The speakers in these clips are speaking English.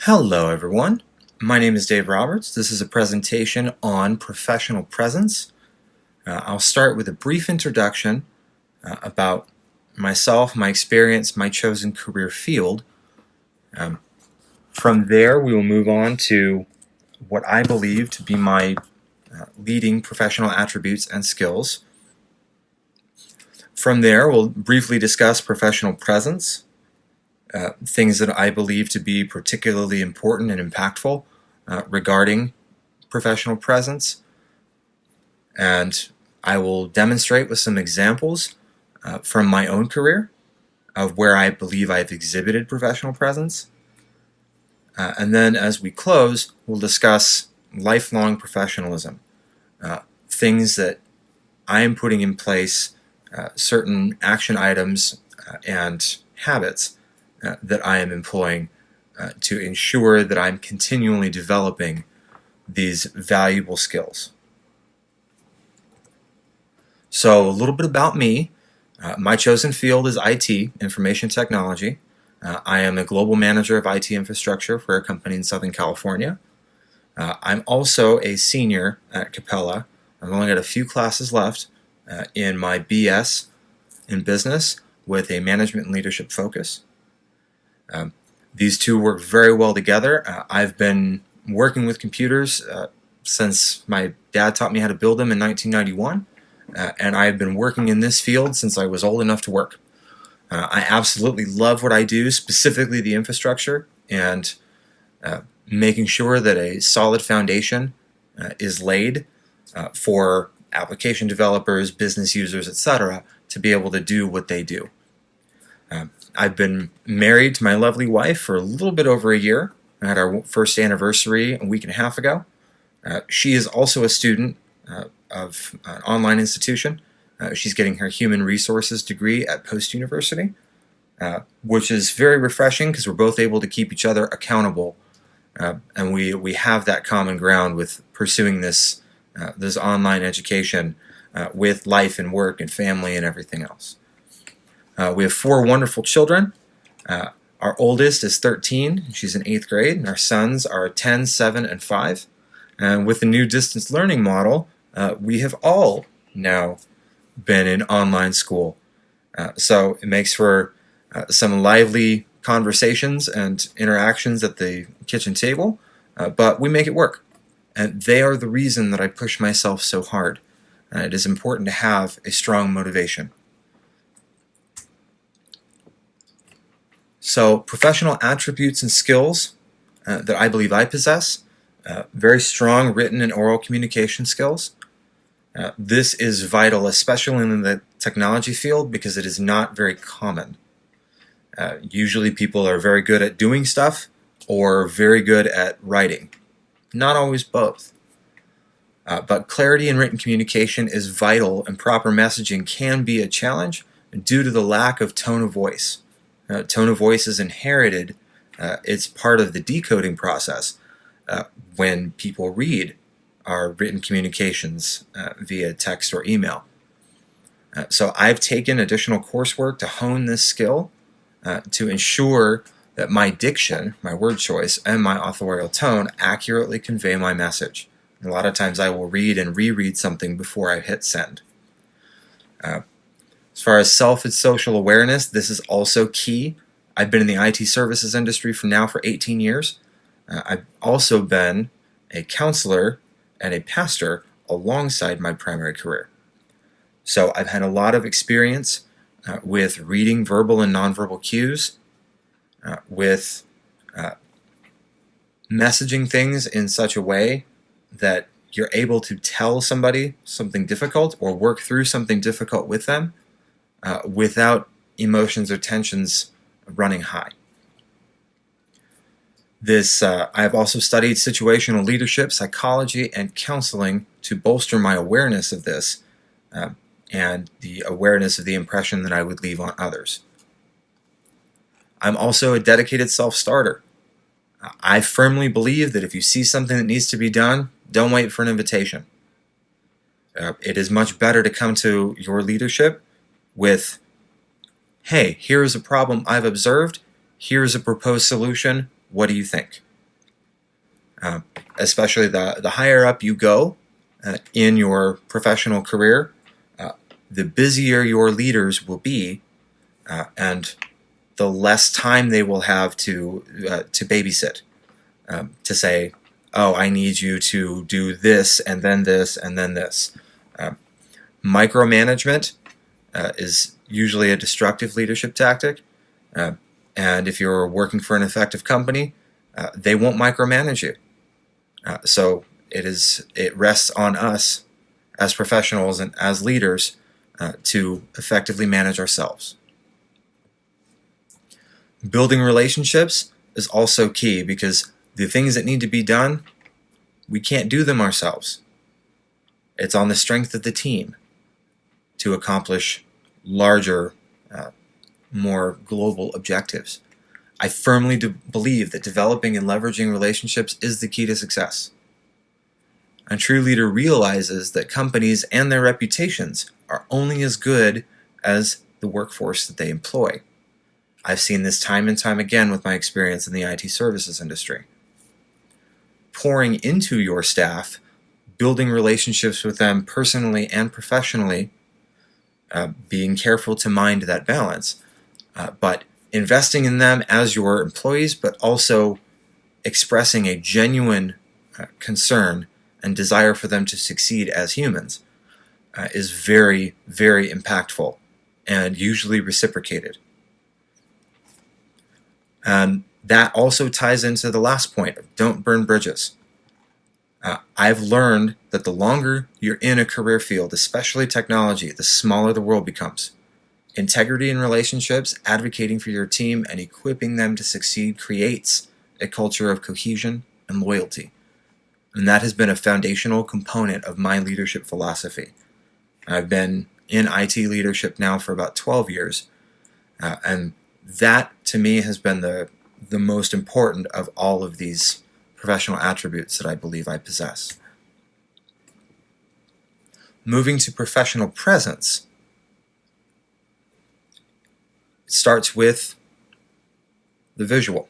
Hello, everyone. My name is Dave Roberts. This is a presentation on professional presence. I'll start with a brief introduction about myself, my experience, my chosen career field. From there, we will move on to what I believe to be my leading professional attributes and skills. From there, we'll briefly discuss professional presence, things that I believe to be particularly important and impactful regarding professional presence. And I will demonstrate with some examples from my own career of where I believe I've exhibited professional presence. And then as we close, we'll discuss lifelong professionalism, things that I am putting in place, certain action items and habits that I am employing to ensure that I'm continually developing these valuable skills. So a little bit about me. My chosen field is IT, information technology. I am a global manager of IT infrastructure for a company in Southern California. I'm also a senior at Capella. I've only got a few classes left in my BS in business with a management and leadership focus. These two work very well together. I've been working with computers since my dad taught me how to build them in 1991, and I've been working in this field since I was old enough to work. I absolutely love what I do, specifically the infrastructure, and making sure that a solid foundation is laid for application developers, business users, etc., to be able to do what they do. I've been married to my lovely wife for a little bit over a year. I had our first anniversary a week and a half ago. She is also a student of an online institution. She's getting her human resources degree at Post University, which is very refreshing because we're both able to keep each other accountable, and we have that common ground with pursuing this online education with life and work and family and everything else. We have 4 wonderful children. Our oldest is 13. She's in 8th grade, and our sons are 10, 7, and 5. And with the new distance learning model, we have all now been in online school. So it makes for some lively conversations and interactions at the kitchen table, but we make it work. And they are the reason that I push myself so hard. It is important to have a strong motivation. So professional attributes and skills that I believe I possess, very strong written and oral communication skills. This is vital, especially in the technology field, because it is not very common. Usually people are very good at doing stuff or very good at writing. Not always both. But clarity in written communication is vital, and proper messaging can be a challenge due to the lack of tone of voice. Tone of voice is inherited. It's part of the decoding process when people read our written communications via text or email. So I've taken additional coursework to hone this skill to ensure that my diction, my word choice, and my authorial tone accurately convey my message. A lot of times I will read and reread something before I hit send. As far as self and social awareness, this is also key. I've been in the IT services industry for 18 years. I've also been a counselor and a pastor alongside my primary career. So I've had a lot of experience with reading verbal and nonverbal cues, with messaging things in such a way that you're able to tell somebody something difficult or work through something difficult with them without emotions or tensions running high. I have also studied situational leadership, psychology, and counseling to bolster my awareness of this and the awareness of the impression that I would leave on others. I'm also a dedicated self-starter. I firmly believe that if you see something that needs to be done, don't wait for an invitation. It is much better to come to your leadership with, hey, here's a problem I've observed, here's a proposed solution, what do you think? Especially the higher up you go in your professional career, the busier your leaders will be, and the less time they will have to babysit, to say, oh, I need you to do this and then this and then this. Micromanagement is usually a destructive leadership tactic, and if you're working for an effective company, they won't micromanage you. So it rests on us as professionals and as leaders to effectively manage ourselves. Building relationships is also key, because the things that need to be done, we can't do them ourselves. It's on the strength of the team to accomplish larger, more global objectives. I firmly believe that developing and leveraging relationships is the key to success. A true leader realizes that companies and their reputations are only as good as the workforce that they employ. I've seen this time and time again with my experience in the IT services industry. Pouring into your staff, building relationships with them personally and professionally, being careful to mind that balance, but investing in them as your employees, but also expressing a genuine concern and desire for them to succeed as humans is very, very impactful and usually reciprocated. And that also ties into the last point of don't burn bridges. I've learned that the longer you're in a career field, especially technology, the smaller the world becomes. Integrity in relationships, advocating for your team, and equipping them to succeed creates a culture of cohesion and loyalty. And that has been a foundational component of my leadership philosophy. I've been in IT leadership now for about 12 years, and that to me has been the most important of all of these professional attributes that I believe I possess. Moving to professional presence, it starts with the visual.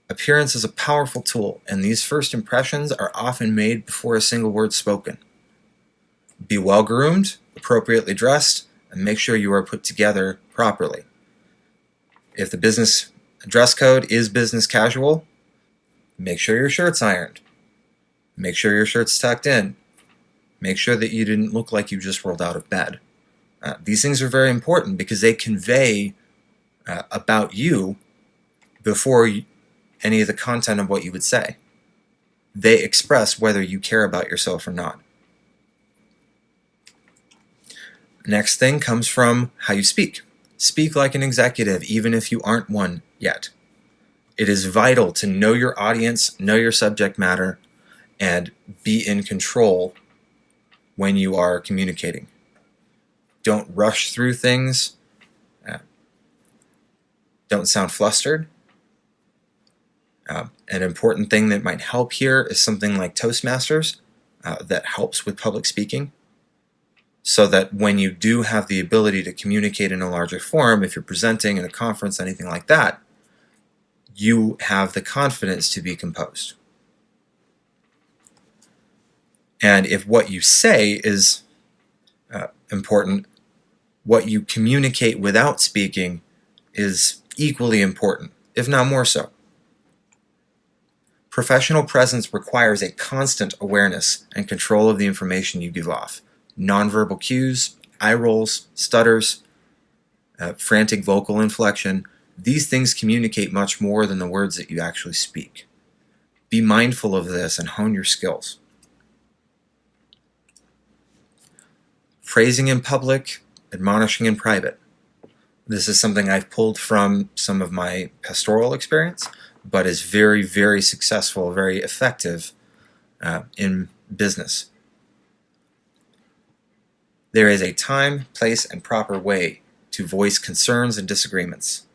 Appearance is a powerful tool, and these first impressions are often made before a single word spoken. Be well groomed, appropriately dressed, and make sure you are put together properly. If the business dress code is business casual, make sure your shirt's ironed. Make sure your shirt's tucked in. Make sure that you didn't look like you just rolled out of bed. These things are very important because they convey about you before any of the content of what you would say. They express whether you care about yourself or not. Next thing comes from how you speak. Speak like an executive, even if you aren't one yet. It is vital to know your audience, know your subject matter, and be in control when you are communicating. Don't rush through things. Don't sound flustered. An important thing that might help here is something like Toastmasters that helps with public speaking, so that when you do have the ability to communicate in a larger forum, if you're presenting in a conference, anything like that, you have the confidence to be composed. And if what you say is important, what you communicate without speaking is equally important, if not more so. Professional presence requires a constant awareness and control of the information you give off. Nonverbal cues, eye rolls, stutters, frantic vocal inflection, these things communicate much more than the words that you actually speak. Be mindful of this and hone your skills. Praising in public, admonishing in private. This is something I've pulled from some of my pastoral experience, but is very, very successful, very effective in business. There is a time, place, and proper way to voice concerns and disagreements.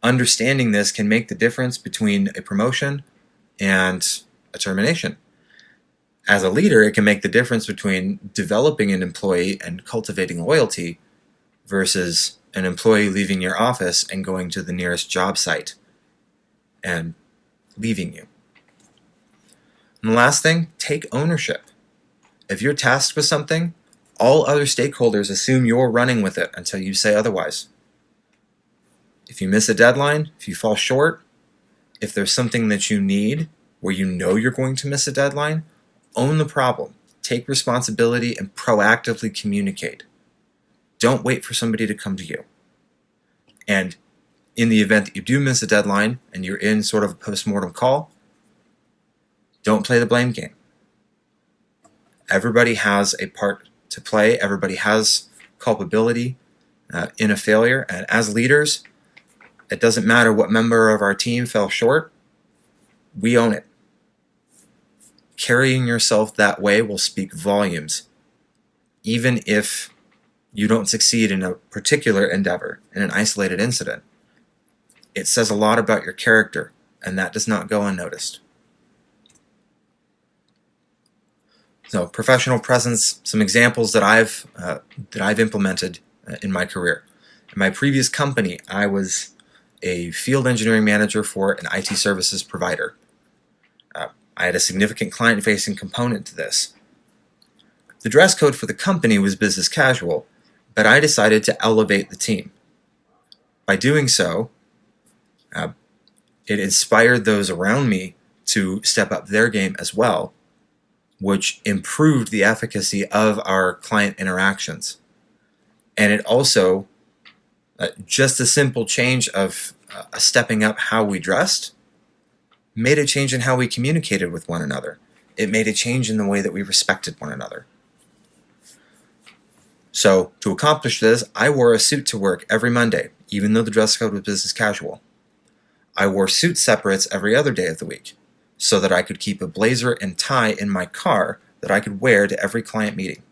Understanding this can make the difference between a promotion and a termination. As a leader, it can make the difference between developing an employee and cultivating loyalty versus an employee leaving your office and going to the nearest job site and leaving you. And the last thing, take ownership. If you're tasked with something, all other stakeholders assume you're running with it until you say otherwise. If you miss a deadline, if you fall short, if there's something that you need where you know you're going to miss a deadline, own the problem. Take responsibility and proactively communicate. Don't wait for somebody to come to you. And in the event that you do miss a deadline and you're in sort of a post-mortem call, don't play the blame game. Everybody has a part to play. Everybody has culpability in a failure. And as leaders, it doesn't matter what member of our team fell short. We own it. Carrying yourself that way will speak volumes, even if you don't succeed in a particular endeavor, in an isolated incident. It says a lot about your character, and that does not go unnoticed. So, professional presence, some examples that I've implemented in my career. In my previous company, I was a field engineering manager for an IT services provider. I had a significant client-facing component to this. The dress code for the company was business casual, but I decided to elevate the team. By doing so, it inspired those around me to step up their game as well, which improved the efficacy of our client interactions. And it also, just a simple change of stepping up how we dressed, made a change in how we communicated with one another. It made a change in the way that we respected one another. So, to accomplish this, I wore a suit to work every Monday, even though the dress code was business casual. I wore suit separates every other day of the week, so that I could keep a blazer and tie in my car that I could wear to every client meeting.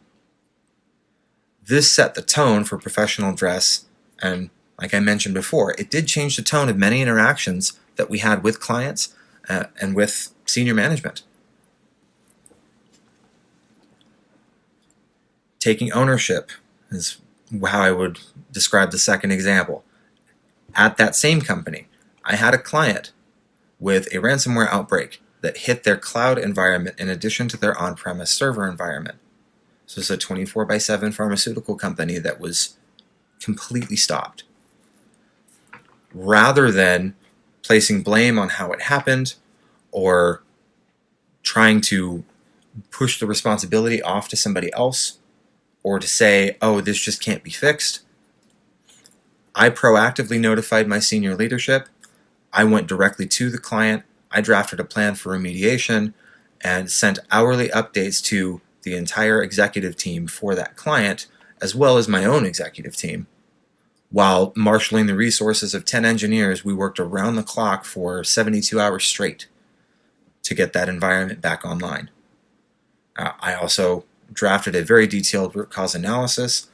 This set the tone for professional dress, and like I mentioned before, it did change the tone of many interactions that we had with clients and with senior management. Taking ownership is how I would describe the second example. At that same company, I had a client with a ransomware outbreak that hit their cloud environment in addition to their on-premise server environment. So it's a 24/7 pharmaceutical company that was completely stopped. Rather than placing blame on how it happened or trying to push the responsibility off to somebody else or to say, oh, this just can't be fixed, I proactively notified my senior leadership. I went directly to the client. I drafted a plan for remediation and sent hourly updates to the entire executive team for that client, as well as my own executive team. While marshaling the resources of 10 engineers, we worked around the clock for 72 hours straight to get that environment back online. I also drafted a very detailed root cause analysis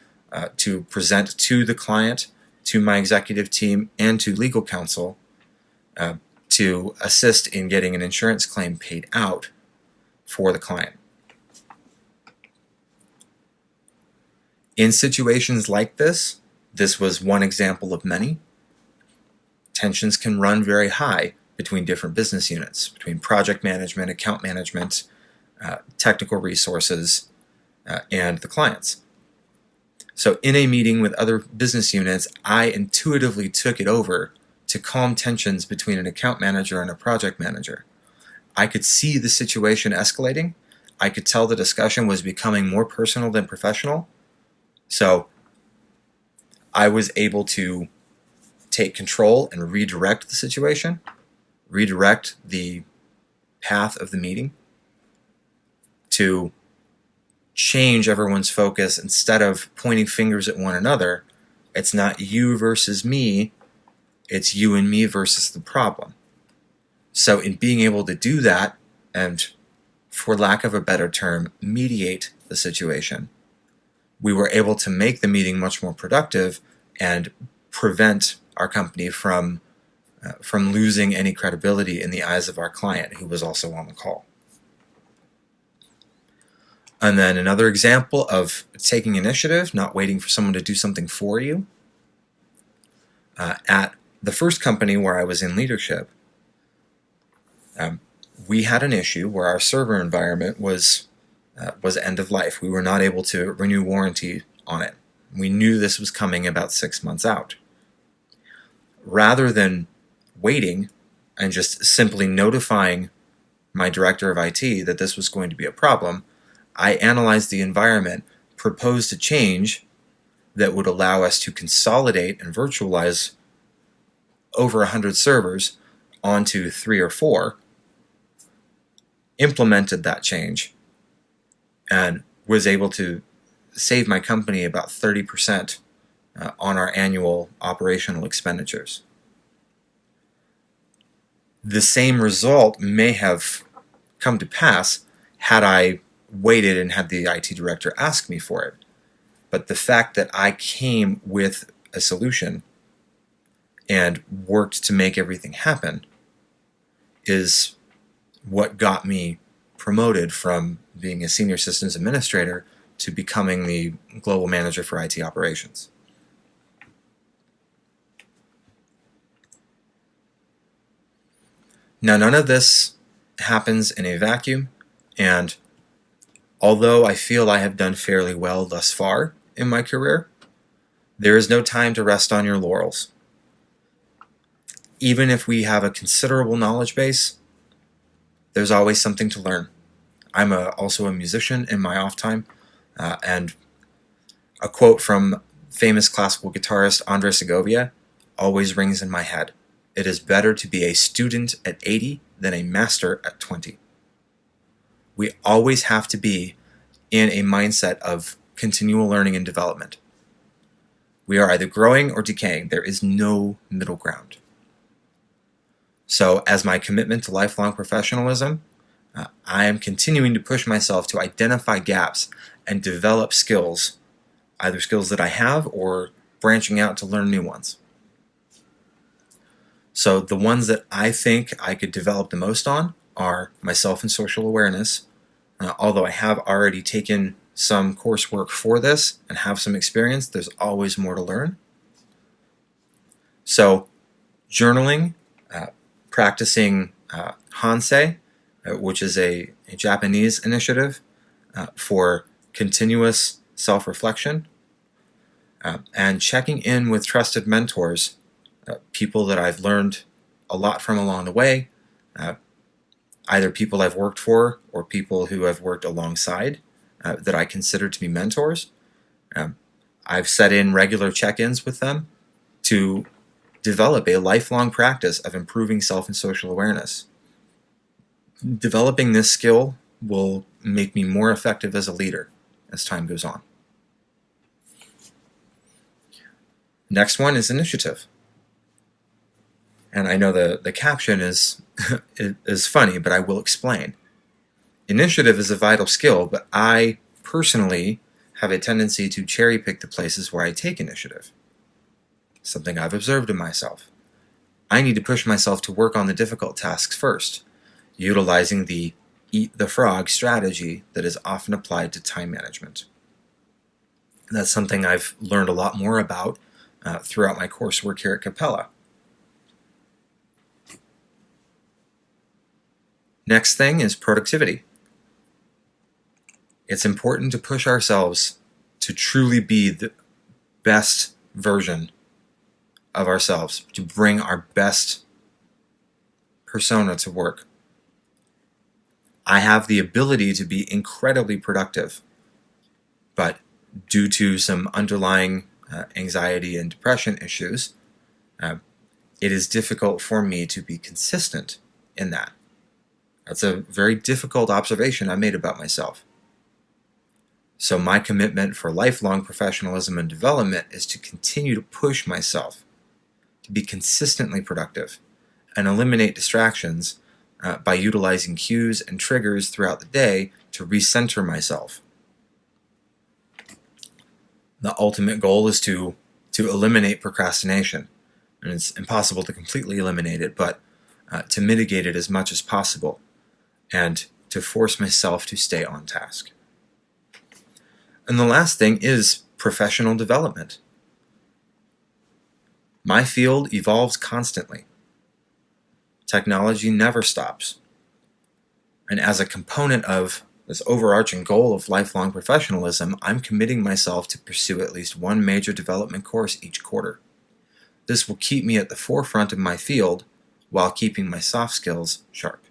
to present to the client, to my executive team, and to legal counsel to assist in getting an insurance claim paid out for the client. In situations like this was one example of many. Tensions can run very high between different business units, between project management, account management, technical resources, and the clients. So in a meeting with other business units, I intuitively took it over to calm tensions between an account manager and a project manager. I could see the situation escalating. I could tell the discussion was becoming more personal than professional. So I was able to take control and redirect the situation, redirect the path of the meeting to change everyone's focus. Instead of pointing fingers at one another, it's not you versus me, it's you and me versus the problem. So in being able to do that, and for lack of a better term, mediate the situation, we were able to make the meeting much more productive and prevent our company from losing any credibility in the eyes of our client, who was also on the call. And then another example of taking initiative, not waiting for someone to do something for you. At the first company where I was in leadership, we had an issue where our server environment was end of life. We were not able to renew warranty on it. We knew this was coming about 6 months out. Rather than waiting and just simply notifying my director of IT that this was going to be a problem, I analyzed the environment, proposed a change that would allow us to consolidate and virtualize over 100 servers onto 3 or 4, implemented that change, and was able to save my company about 30% on our annual operational expenditures. The same result may have come to pass had I waited and had the IT director ask me for it. But the fact that I came with a solution and worked to make everything happen is what got me promoted from being a senior systems administrator to becoming the global manager for IT operations. Now, none of this happens in a vacuum, and although I feel I have done fairly well thus far in my career, there is no time to rest on your laurels. Even if we have a considerable knowledge base, there's always something to learn. I'm also a musician in my off time, and a quote from famous classical guitarist Andres Segovia always rings in my head. It is better to be a student at 80 than a master at 20. We always have to be in a mindset of continual learning and development. We are either growing or decaying. There is no middle ground. So, as my commitment to lifelong professionalism, I am continuing to push myself to identify gaps and develop skills, either skills that I have or branching out to learn new ones. So the ones that I think I could develop the most on are myself and social awareness, although I have already taken some coursework for this and have some experience, there's always more to learn. So journaling, practicing Hansei, which is a Japanese initiative for continuous self-reflection, and checking in with trusted mentors, people that I've learned a lot from along the way, either people I've worked for or people who I've worked alongside that I consider to be mentors. I've set in regular check-ins with them to develop a lifelong practice of improving self and social awareness. Developing this skill will make me more effective as a leader as time goes on. Next one is initiative. And I know the caption is funny, but I will explain. Initiative is a vital skill, but I personally have a tendency to cherry pick the places where I take initiative. Something I've observed in myself. I need to push myself to work on the difficult tasks first, utilizing the eat the frog strategy that is often applied to time management. And that's something I've learned a lot more about throughout my coursework here at Capella. Next thing is productivity. It's important to push ourselves to truly be the best version of ourselves, to bring our best persona to work. I have the ability to be incredibly productive, but due to some underlying anxiety and depression issues, it is difficult for me to be consistent in that. That's a very difficult observation I made about myself. So my commitment for lifelong professionalism and development is to continue to push myself to be consistently productive and eliminate distractions by utilizing cues and triggers throughout the day to recenter myself. The ultimate goal is to eliminate procrastination. And it's impossible to completely eliminate it, but to mitigate it as much as possible and to force myself to stay on task. And the last thing is professional development. My field evolves constantly. Technology never stops. And as a component of this overarching goal of lifelong professionalism, I'm committing myself to pursue at least one major development course each quarter. This will keep me at the forefront of my field while keeping my soft skills sharp.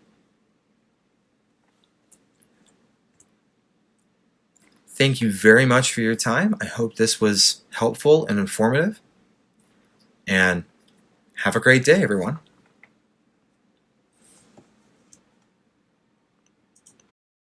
Thank you very much for your time. I hope this was helpful and informative. And have a great day, everyone.